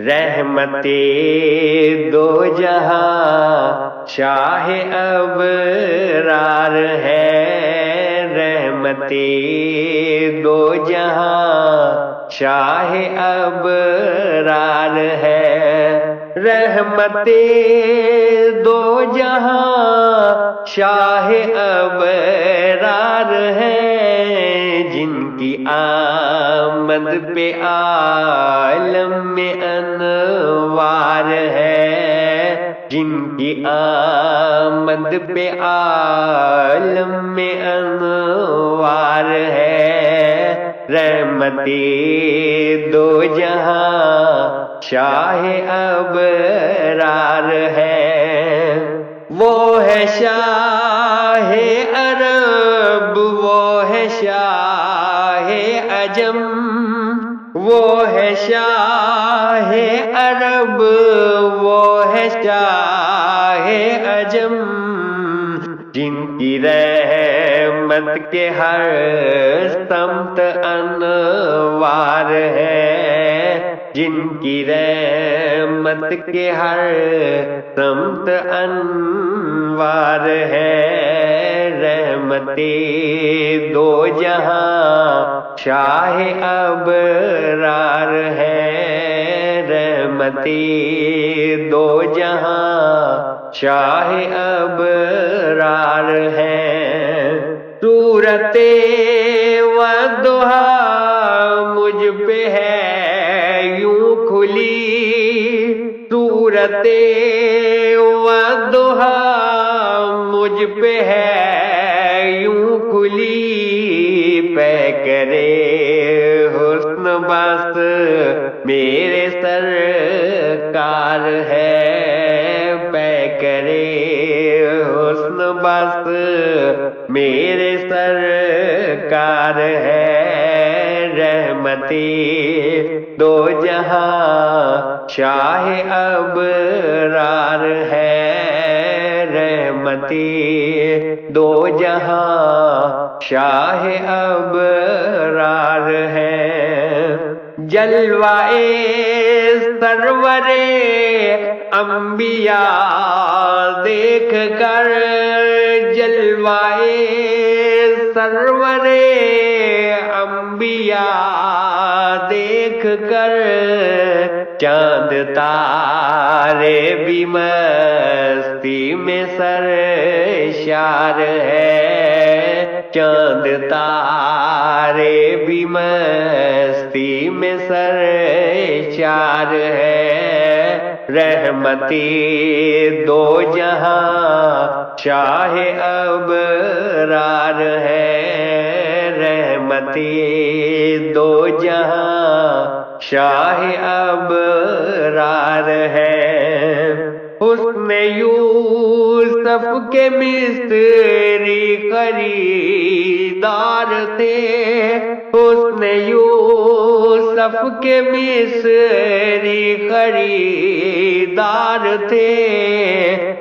رحمتِ دو جہاں شاہ ابرار ہے، رحمتِ دو جہاں شاہ ابرار ہے، رحمتِ دو جہاں شاہ ابرار ہے، جن کی آمد پہ عالم میں انوار ہے، جن کی آمد پہ عالم میں انوار ہے، رحمتِ دو جہاں شاہ ابرار ہے۔ وہ ہے شاہ عرب، وہ ہے شاہ عجم، وہ ہے شاہ عرب، وہ ہے شاہ عجم، جن کی رحمت کے ہر سمت انوار ہے، جن کی رحمت کے ہر سمت انوار ہے، رحمتِ دو جہاں شاہ ابرار ہے، رحمتِ دو جہاں شاہ ابرار ہے۔ صورتِ والضحیٰ مجھ پہ ہے یوں کھلی، صورتِ والضحیٰ مجھ پہ ہے یوں کھلی، پیکرِ حسن بس میرے سرکار ہے، پیکرِ حسن بس میرے سرکار ہے، رحمتِ دو جہاں شاہ ابرار ہے، رحمتِ دو جہاں شاہ ابرار ہے۔ جلوۂ سرورِ انبیاء دیکھ کر، جلوۂ سرورِ انبیاء دیکھ کر، چاند تارے بھی مستی میں سرشار ہے، چاند تارے بھی مستی میں سرشار ہے، رحمتِ دو جہاں شاہ ابرار ہے، رحمتِ دو جہاں شاہ ابرار ہے۔ حسن یوسف کے مصری خریدار تھے، حسن یوسف کے مصری خریدار تھے،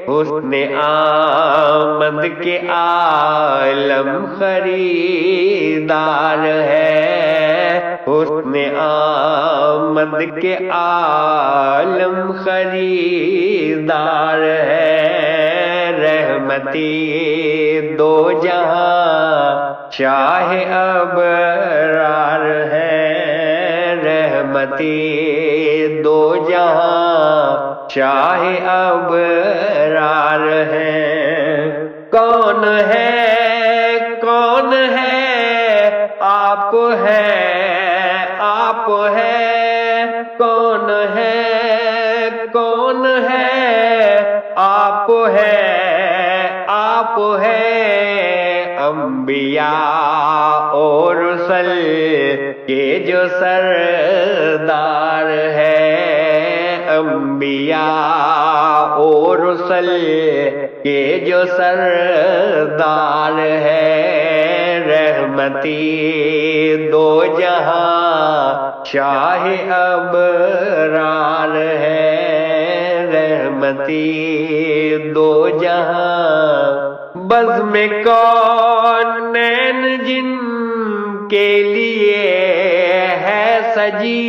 حسن آمد کے عالم خریدار ہے، حسن آمد کے عالم خریدار ہے، رحمتِ دو جہاں شاہ ابرار ہے، رحمتِ دو جہاں شاہ ابرار ہے۔ کون ہے، کون ہے، آپ ہے، آپ ہے، کون ہے، کون ہے، آپ ہے، آپ ہے، انبیاء اور رسل کے جو سردار ہے، انبیاء اور رسل کے جو سردار ہے، رحمتِ دو جہاں شاہ ابرار ہے، رحمتِ دو جہاں بزم کونین جن کے لیے ہے سجی،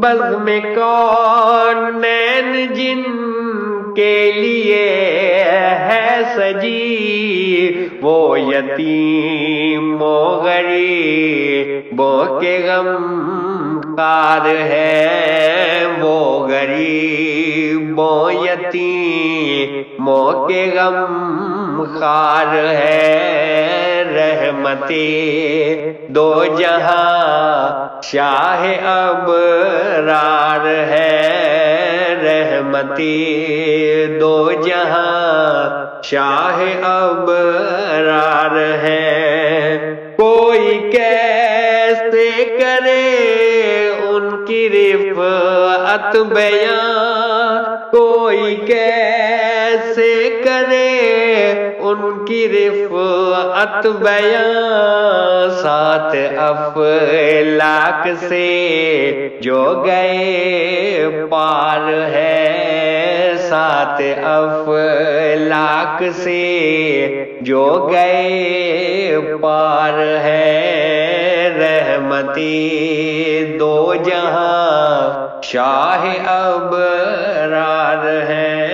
بزم کونین جن کے لیے ہے سجی، وہ یتیم و غریبوں کے غم خار ہے، وہ غریبوں یتیموں کے غم خار ہے، رحمتِ دو جہاں شاہ ابرار ہے، رحمتِ دو جہاں شاہ ابرار ہے۔ کوئی کیسے کرے ان کی رفعت بیان، کوئی کیسے کرے ان کی رفعت بیان، سات افلاک سے جو گئے پار ہے، سات افلاک سے جو گئے پار ہے، رحمتِ دو جہاں شاہ ابرار ہے۔